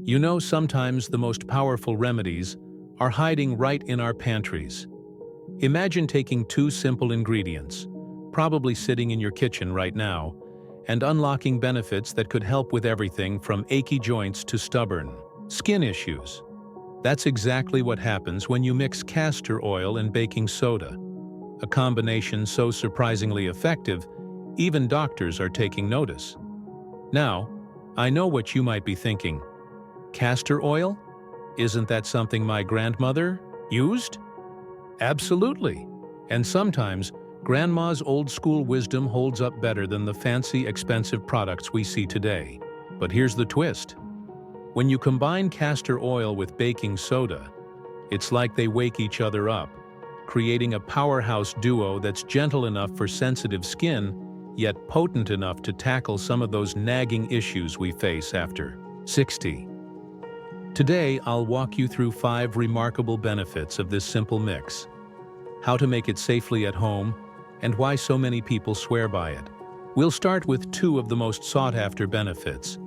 You know, sometimes the most powerful remedies are hiding right in our pantries. Imagine taking two simple ingredients, probably sitting in your kitchen right now, and unlocking benefits that could help with everything from achy joints to stubborn skin issues. That's exactly what happens when you mix castor oil and baking soda, a combination so surprisingly effective, even doctors are taking notice. Now, I know what you might be thinking. Castor oil? Isn't that something my grandmother used? Absolutely. And sometimes, grandma's old-school wisdom holds up better than the fancy, expensive products we see today. But here's the twist. When you combine castor oil with baking soda, it's like they wake each other up, creating a powerhouse duo that's gentle enough for sensitive skin, yet potent enough to tackle some of those nagging issues we face after 60. Today, I'll walk you through 5 remarkable benefits of this simple mix, how to make it safely at home, and why so many people swear by it. We'll start with 2 of the most sought-after benefits: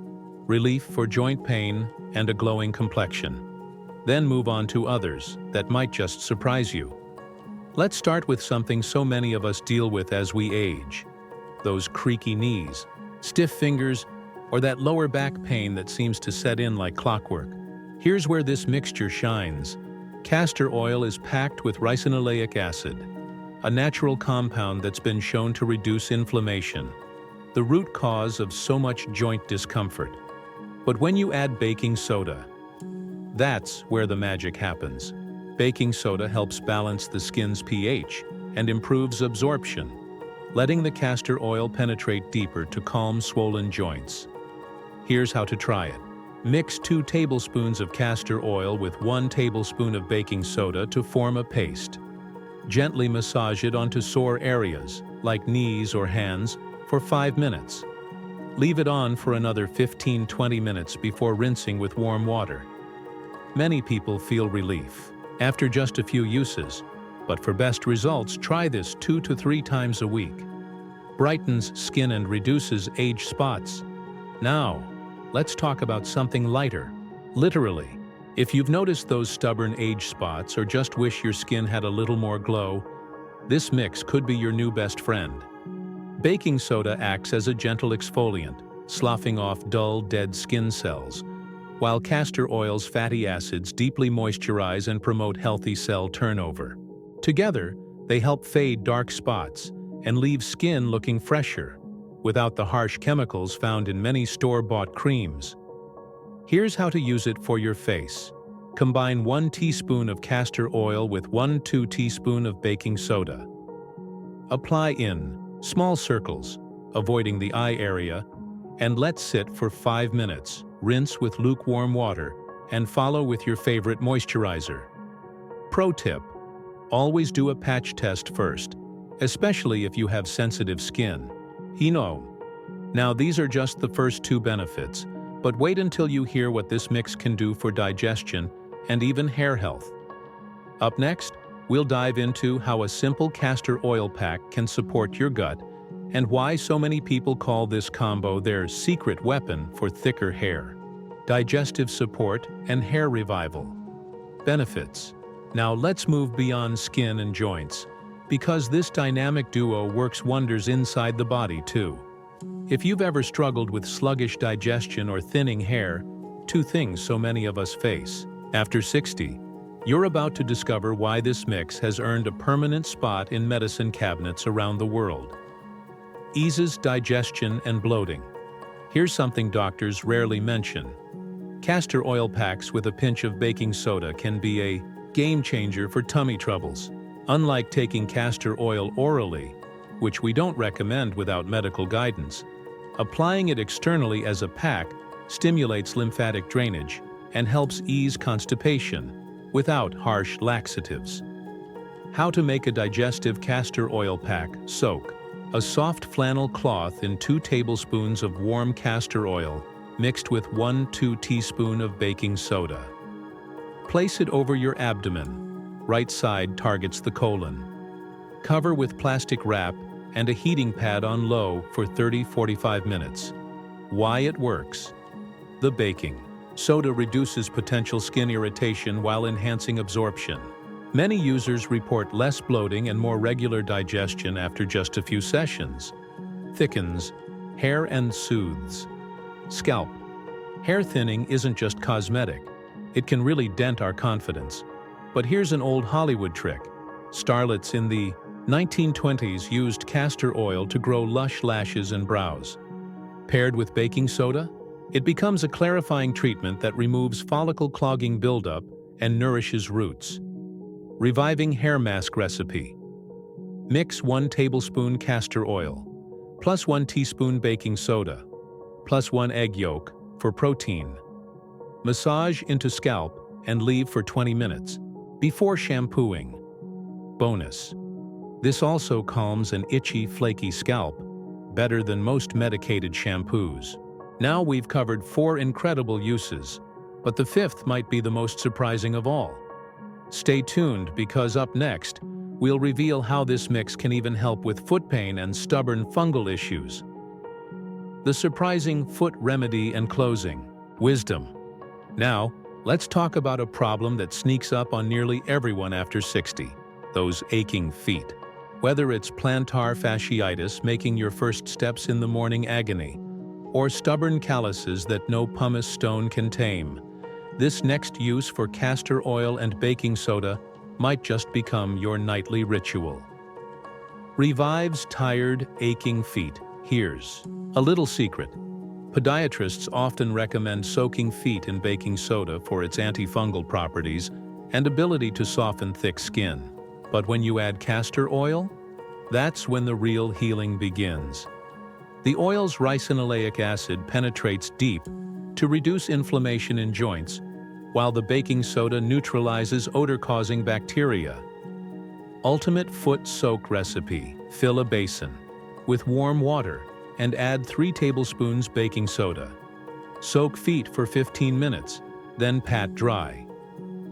relief for joint pain and a glowing complexion. Then move on to others that might just surprise you. Let's start with something so many of us deal with as we age: those creaky knees, stiff fingers, or that lower back pain that seems to set in like clockwork. Here's where this mixture shines. Castor oil is packed with ricinoleic acid, a natural compound that's been shown to reduce inflammation, the root cause of so much joint discomfort. But when you add baking soda, that's where the magic happens. Baking soda helps balance the skin's pH and improves absorption, letting the castor oil penetrate deeper to calm swollen joints. Here's how to try it. Mix 2 tablespoons of castor oil with 1 tablespoon of baking soda to form a paste. Gently massage it onto sore areas, like knees or hands, for 5 minutes. Leave it on for another 15-20 minutes before rinsing with warm water. Many people feel relief after just a few uses, but for best results, try this 2 to 3 times a week. Brightens skin and reduces age spots. Now, let's talk about something lighter. Literally, if you've noticed those stubborn age spots or just wish your skin had a little more glow, this mix could be your new best friend. Baking soda acts as a gentle exfoliant, sloughing off dull, dead skin cells, while castor oil's fatty acids deeply moisturize and promote healthy cell turnover. Together, they help fade dark spots and leave skin looking fresher, without the harsh chemicals found in many store-bought creams. Here's how to use it for your face. Combine 1 teaspoon of castor oil with 1/2 teaspoon of baking soda. Apply in small circles, avoiding the eye area, and let sit for 5 minutes. Rinse with lukewarm water and follow with your favorite moisturizer. Pro tip: always do a patch test first, especially if you have sensitive skin. Now these are just the first 2 benefits, but wait until you hear what this mix can do for digestion and even hair health. Up next, we'll dive into how a simple castor oil pack can support your gut and why so many people call this combo their secret weapon for thicker hair. Digestive support and hair revival. Benefits. Now let's move beyond skin and joints, because this dynamic duo works wonders inside the body too. If you've ever struggled with sluggish digestion or thinning hair, 2 things so many of us face after 60, you're about to discover why this mix has earned a permanent spot in medicine cabinets around the world. Eases digestion and bloating. Here's something doctors rarely mention. Castor oil packs with a pinch of baking soda can be a game changer for tummy troubles. Unlike taking castor oil orally, which we don't recommend without medical guidance, applying it externally as a pack stimulates lymphatic drainage and helps ease constipation without harsh laxatives. How to make a digestive castor oil pack. Soak a soft flannel cloth in 2 tablespoons of warm castor oil mixed with 1/2 teaspoon of baking soda. Place it over your abdomen. Right side targets the colon. Cover with plastic wrap and a heating pad on low for 30-45 minutes. Why it works. The baking. Soda reduces potential skin irritation while enhancing absorption. Many users report less bloating and more regular digestion after just a few sessions. Thickens hair and soothes scalp. Hair thinning isn't just cosmetic. It can really dent our confidence. But here's an old Hollywood trick. Starlets in the 1920s used castor oil to grow lush lashes and brows. Paired with baking soda, it becomes a clarifying treatment that removes follicle-clogging buildup and nourishes roots. Reviving hair mask recipe. Mix 1 tablespoon castor oil, plus 1 teaspoon baking soda, plus 1 egg yolk for protein. Massage into scalp and leave for 20 minutes before shampooing. Bonus: this also calms an itchy, flaky scalp, better than most medicated shampoos. Now we've covered 4 incredible uses, but the 5th might be the most surprising of all. Stay tuned because up next, we'll reveal how this mix can even help with foot pain and stubborn fungal issues. The surprising foot remedy and closing. Wisdom. Now, let's talk about a problem that sneaks up on nearly everyone after 60. Those aching feet. Whether it's plantar fasciitis making your first steps in the morning agony, or stubborn calluses that no pumice stone can tame, this next use for castor oil and baking soda might just become your nightly ritual. Revives tired, aching feet. Here's a little secret. Podiatrists often recommend soaking feet in baking soda for its antifungal properties and ability to soften thick skin. But when you add castor oil, that's when the real healing begins. The oil's ricinoleic acid penetrates deep to reduce inflammation in joints, while the baking soda neutralizes odor-causing bacteria. Ultimate foot soak recipe. Fill a basin with warm water and add 3 tablespoons baking soda. Soak feet for 15 minutes, then pat dry.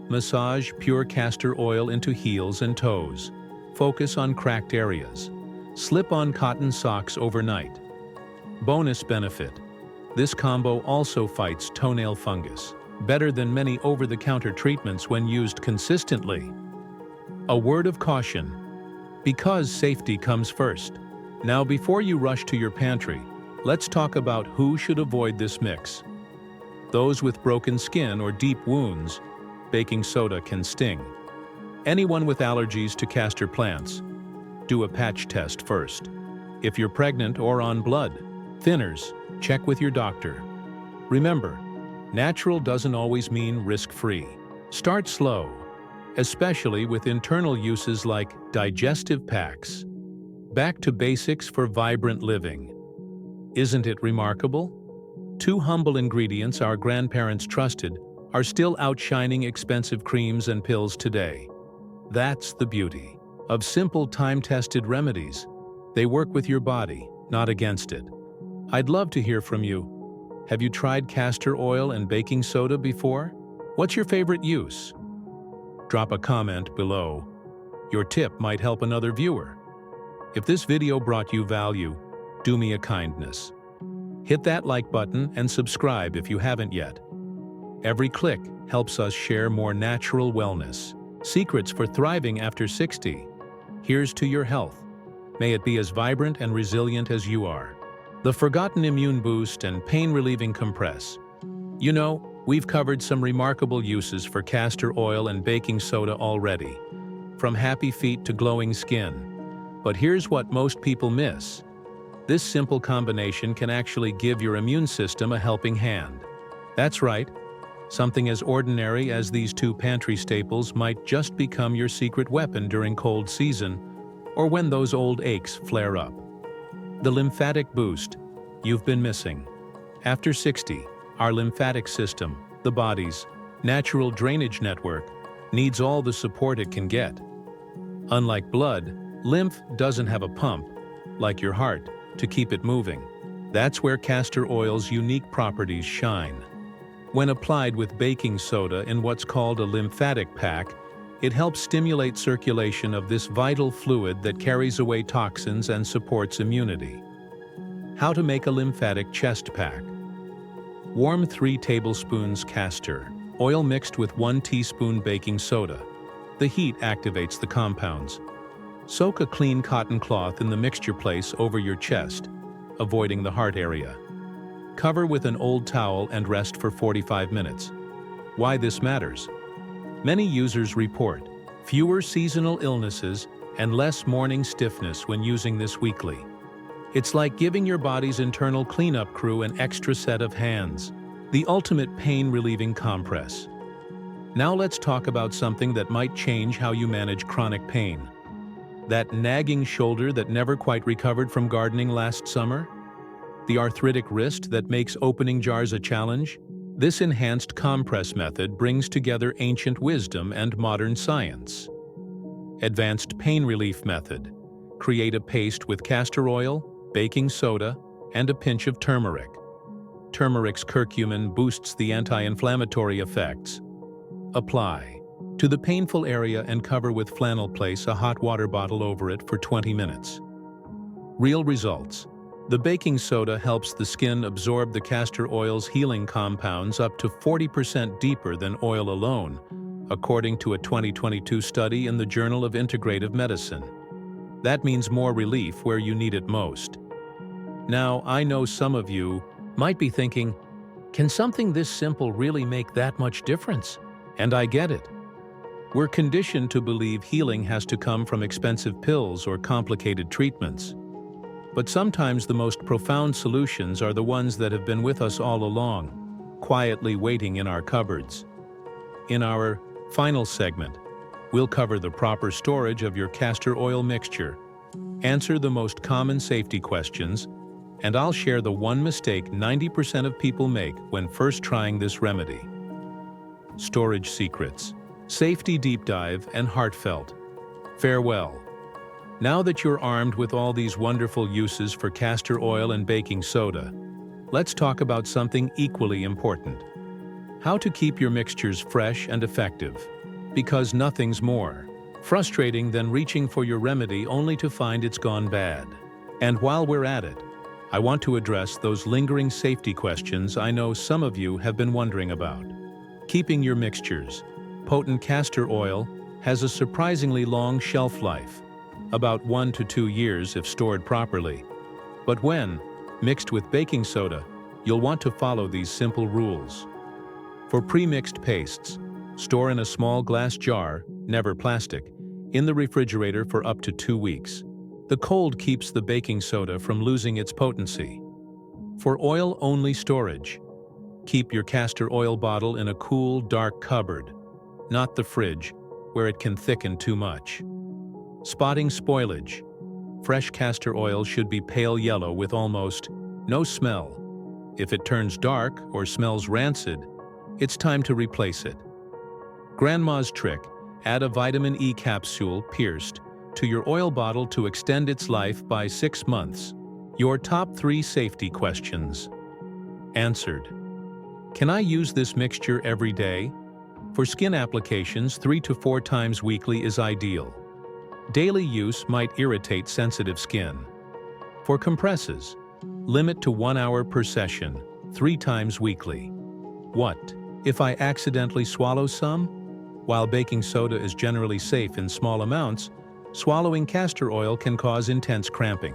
Massage pure castor oil into heels and toes. Focus on cracked areas. Slip on cotton socks overnight. Bonus benefit: this combo also fights toenail fungus, better than many over-the-counter treatments when used consistently. A word of caution, because safety comes first. Now, before you rush to your pantry, let's talk about who should avoid this mix. Those with broken skin or deep wounds, baking soda can sting. Anyone with allergies to castor plants, do a patch test first. If you're pregnant or on blood thinners, check with your doctor. Remember, natural doesn't always mean risk-free. Start slow, especially with internal uses like digestive packs. Back to basics for vibrant living. Isn't it remarkable? 2 humble ingredients our grandparents trusted are still outshining expensive creams and pills today. That's the beauty of simple, time-tested remedies. They work with your body, not against it. I'd love to hear from you. Have you tried castor oil and baking soda before? What's your favorite use? Drop a comment below. Your tip might help another viewer. If this video brought you value, do me a kindness. Hit that like button and subscribe if you haven't yet. Every click helps us share more natural wellness. Secrets for thriving after 60. Here's to your health. May it be as vibrant and resilient as you are. The forgotten immune boost and pain-relieving compress. You know, we've covered some remarkable uses for castor oil and baking soda already, from happy feet to glowing skin. But here's what most people miss. This simple combination can actually give your immune system a helping hand. That's right. Something as ordinary as these 2 pantry staples might just become your secret weapon during cold season or when those old aches flare up. The lymphatic boost you've been missing. After 60, our lymphatic system, the body's natural drainage network, needs all the support it can get. Unlike blood, lymph doesn't have a pump, like your heart, to keep it moving. That's where castor oil's unique properties shine. When applied with baking soda in what's called a lymphatic pack, it helps stimulate circulation of this vital fluid that carries away toxins and supports immunity. How to make a lymphatic chest pack. Warm 3 tablespoons castor oil mixed with 1 teaspoon baking soda. The heat activates the compounds. Soak a clean cotton cloth in the mixture place over your chest, avoiding the heart area. Cover with an old towel and rest for 45 minutes. Why this matters? Many users report fewer seasonal illnesses and less morning stiffness when using this weekly. It's like giving your body's internal cleanup crew an extra set of hands, the ultimate pain-relieving compress. Now let's talk about something that might change how you manage chronic pain. That nagging shoulder that never quite recovered from gardening last summer? The arthritic wrist that makes opening jars a challenge? This enhanced compress method brings together ancient wisdom and modern science. Advanced pain relief method. Create a paste with castor oil, baking soda, and a pinch of turmeric. Turmeric's curcumin boosts the anti-inflammatory effects. Apply to the painful area and cover with flannel. Place a hot water bottle over it for 20 minutes. Real results. The baking soda helps the skin absorb the castor oil's healing compounds up to 40% deeper than oil alone, according to a 2022 study in the Journal of Integrative Medicine. That means more relief where you need it most. Now, I know some of you might be thinking, can something this simple really make that much difference? And I get it. We're conditioned to believe healing has to come from expensive pills or complicated treatments. But sometimes the most profound solutions are the ones that have been with us all along, quietly waiting in our cupboards. In our final segment, we'll cover the proper storage of your castor oil mixture, answer the most common safety questions, and I'll share the one mistake 90% of people make when first trying this remedy. Storage secrets, safety deep dive, and heartfelt farewell. Now that you're armed with all these wonderful uses for castor oil and baking soda, let's talk about something equally important. How to keep your mixtures fresh and effective. Because nothing's more frustrating than reaching for your remedy only to find it's gone bad. And while we're at it, I want to address those lingering safety questions I know some of you have been wondering about. Keeping your mixtures. Potent castor oil has a surprisingly long shelf life, about 1 to 2 years if stored properly. But when mixed with baking soda, you'll want to follow these simple rules. For pre-mixed pastes, store in a small glass jar, never plastic, in the refrigerator for up to 2 weeks. The cold keeps the baking soda from losing its potency. For oil-only storage, keep your castor oil bottle in a cool, dark cupboard, not the fridge, where it can thicken too much. Spotting spoilage. Fresh castor oil should be pale yellow with almost no smell. If it turns dark or smells rancid, it's time to replace it. Grandma's trick: add a vitamin E capsule, pierced, to your oil bottle to extend its life by 6 months. Your top 3 safety questions. Answered. Can I use this mixture every day? For skin applications, 3 to 4 times weekly is ideal. Daily use might irritate sensitive skin. For compresses, limit to 1 hour per session, 3 times weekly. What if I accidentally swallow some? While baking soda is generally safe in small amounts, swallowing castor oil can cause intense cramping.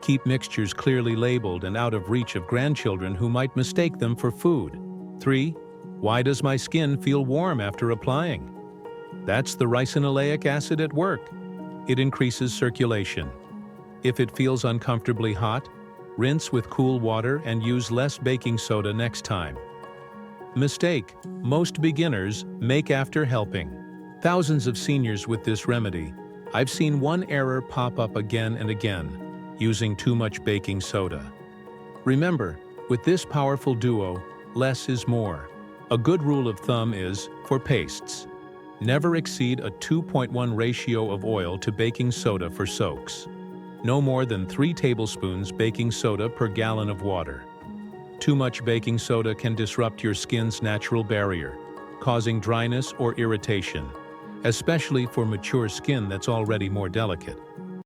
Keep mixtures clearly labeled and out of reach of grandchildren who might mistake them for food. 3. Why does my skin feel warm after applying? That's the ricinoleic acid at work. It increases circulation. If it feels uncomfortably hot, rinse with cool water and use less baking soda next time. Mistake most beginners make after helping. Thousands of seniors with this remedy. I've seen one error pop up again and again: using too much baking soda. Remember, with this powerful duo, less is more. A good rule of thumb is, for pastes, never exceed a 2.1 ratio of oil to baking soda for soaks. No more than 3 tablespoons baking soda per gallon of water. Too much baking soda can disrupt your skin's natural barrier, causing dryness or irritation, especially for mature skin that's already more delicate.